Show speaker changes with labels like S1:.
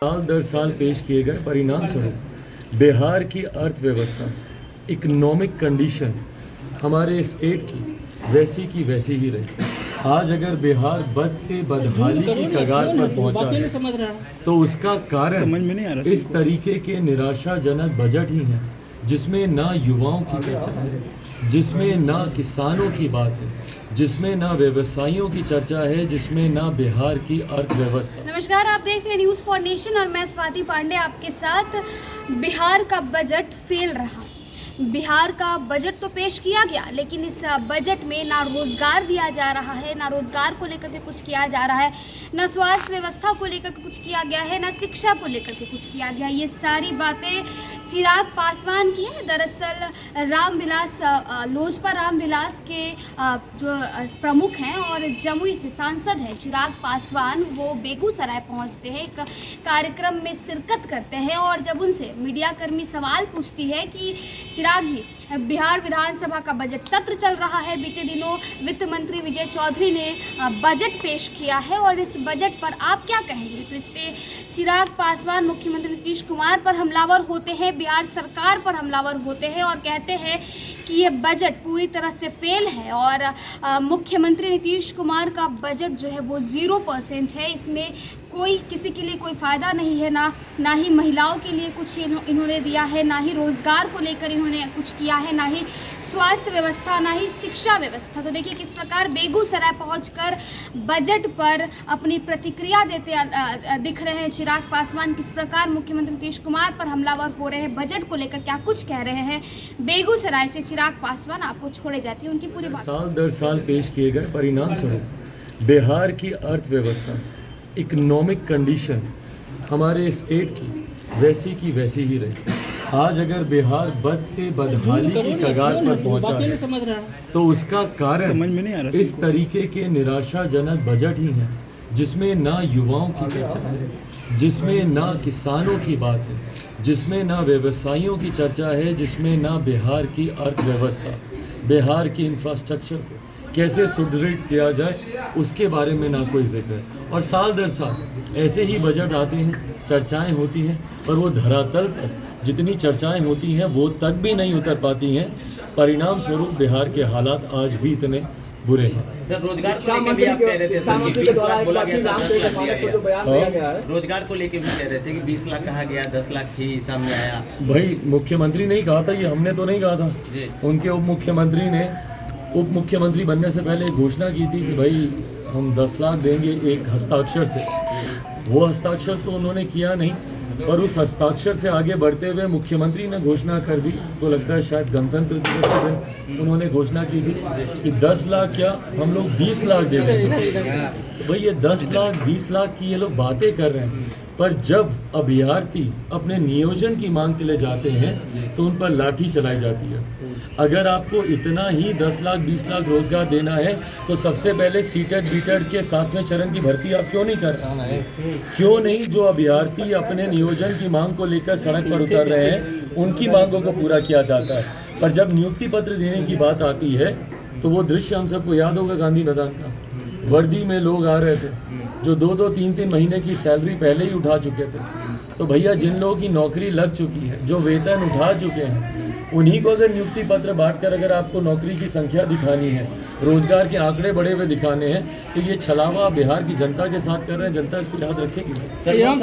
S1: साल दर साल पेश किए गए परिणाम स्वरूप बिहार की अर्थव्यवस्था, इकोनॉमिक कंडीशन हमारे स्टेट की वैसी ही रही। आज अगर बिहार बद से बदहाली की कगार पर पहुंचा है तो उसका कारण इस तरीके के निराशाजनक बजट ही है, जिसमें ना युवाओं की चर्चा है, जिसमें ना किसानों की बात है, जिसमें ना व्यवसायियों की चर्चा है, जिसमें ना बिहार की अर्थव्यवस्था।
S2: नमस्कार, आप देख रहे हैं न्यूज़ फॉर नेशन और मैं स्वाति पांडे आपके साथ। बिहार का बजट फेल रहा। बिहार का बजट तो पेश किया गया, लेकिन इस बजट में ना रोजगार दिया जा रहा है, ना रोजगार को लेकर के कुछ किया जा रहा है, ना स्वास्थ्य व्यवस्था को लेकर के कुछ किया गया है, ना शिक्षा को लेकर के कुछ किया गया है। ये सारी बातें चिराग पासवान की है। दरअसल रामविलास लोजपा रामविलास के जो प्रमुख हैं और जमुई से सांसद हैं चिराग पासवान, वो बेगूसराय पहुंचते हैं, एक कार्यक्रम में शिरकत करते हैं और जब उनसे मीडियाकर्मी सवाल पूछती है कि चिराग जी, बिहार विधानसभा का बजट सत्र चल रहा है, बीते दिनों वित्त मंत्री विजय चौधरी ने बजट पेश किया है और इस बजट पर आप क्या कहेंगे? तो इस पे चिराग पासवान मुख्यमंत्री नीतीश कुमार पर हमलावर होते हैं, बिहार सरकार पर हमलावर होते हैं और कहते हैं कि ये बजट पूरी तरह से फेल है और मुख्यमंत्री नीतीश कुमार का बजट जो है वो 0% है। इसमें कोई किसी के लिए कोई फ़ायदा नहीं है, ना ही महिलाओं के लिए कुछ इन्होंने दिया है, ना ही रोज़गार को लेकर इन्होंने कुछ किया है, ना ही स्वास्थ्य व्यवस्था, ना ही शिक्षा व्यवस्था। तो देखिए किस प्रकार बेगूसराय पहुंचकर बजट पर अपनी प्रतिक्रिया देते दिख रहे हैं चिराग पासवान, किस प्रकार मुख्यमंत्री नीतीश कुमार पर हमलावर हो रहे हैं, बजट को लेकर क्या कुछ कह रहे हैं। बेगूसराय से चिराग पासवान आपको छोड़े जाती है, उनकी पूरी बात।
S1: साल दर साल पेश किए गए परिणाम स्वरूप बिहार की अर्थव्यवस्था, इकोनॉमिक कंडीशन हमारे स्टेट की वैसी ही रही। आज अगर बिहार बद से बदहाली की कगार पर पहुंचा है तो उसका कारण इस तरीके के निराशाजनक बजट ही है, जिसमें ना युवाओं की चर्चा है, जिसमें ना किसानों की बात है, जिसमें ना व्यवसायियों की चर्चा है, जिसमें ना बिहार की अर्थव्यवस्था, बिहार की इंफ्रास्ट्रक्चर को कैसे सुदृढ़ किया जाए उसके बारे में ना कोई जिक्र है। और साल दर साल ऐसे ही बजट आते हैं, चर्चाएं होती हैं, पर वो धरातल पर जितनी चर्चाएं होती हैं वो तक भी नहीं उतर पाती हैं। परिणाम स्वरूप बिहार के हालात आज भी इतने बुरे हैं।
S3: सर, रोजगार को लेकर भी आप कह रहे थे सर कि 20 लाख बोला गया, 10 लाख दिया गया। रोजगार को लेकर भी कह रहे थे कि 20 लाख कहा गया, 10 लाख ही सामने आया।
S1: भाई मुख्यमंत्री नहीं कहा था, ये हमने तो नहीं कहा था। उनके उप मुख्यमंत्री ने उप मुख्यमंत्री बनने से पहले घोषणा की थी कि भाई हम 10 लाख देंगे एक हस्ताक्षर से। वो हस्ताक्षर तो उन्होंने किया नहीं, पर उस हस्ताक्षर से आगे बढ़ते हुए मुख्यमंत्री ने घोषणा कर दी। तो लगता है शायद गणतंत्र दिवस के दिन उन्होंने घोषणा की थी कि 10 लाख क्या हम लोग 20 लाख दे देंगे। तो भाई ये 10 लाख 20 लाख की ये लोग बातें कर रहे हैं, पर जब अभ्यर्थी अपने नियोजन की मांग के लिए जाते हैं तो उन पर लाठी चलाई जाती है। अगर आपको इतना ही 10 लाख 20 लाख रोजगार देना है तो सबसे पहले सीटेड बीटेड के 7वें चरण की भर्ती आप क्यों नहीं कर रहे हैं? क्यों नहीं जो अभ्यर्थी अपने नियोजन की मांग को लेकर सड़क पर उतर रहे हैं उनकी मांगों को पूरा किया जाता है। पर जब नियुक्ति पत्र देने की बात आती है तो वो दृश्य हम सबको याद होगा गांधी मैदान का। वर्दी में लोग आ रहे थे जो 2-2 3-3 महीने की सैलरी पहले ही उठा चुके थे। तो भैया जिन लोगों की नौकरी लग चुकी है, जो वेतन उठा चुके हैं, उन्हीं को अगर नियुक्ति पत्र बांटकर अगर आपको नौकरी की संख्या दिखानी है, रोजगार के आंकड़े बड़े हुए दिखाने हैं, तो ये छलावा बिहार की जनता के साथ कर रहे हैं। जनता इसको याद रखेगी।
S3: सर,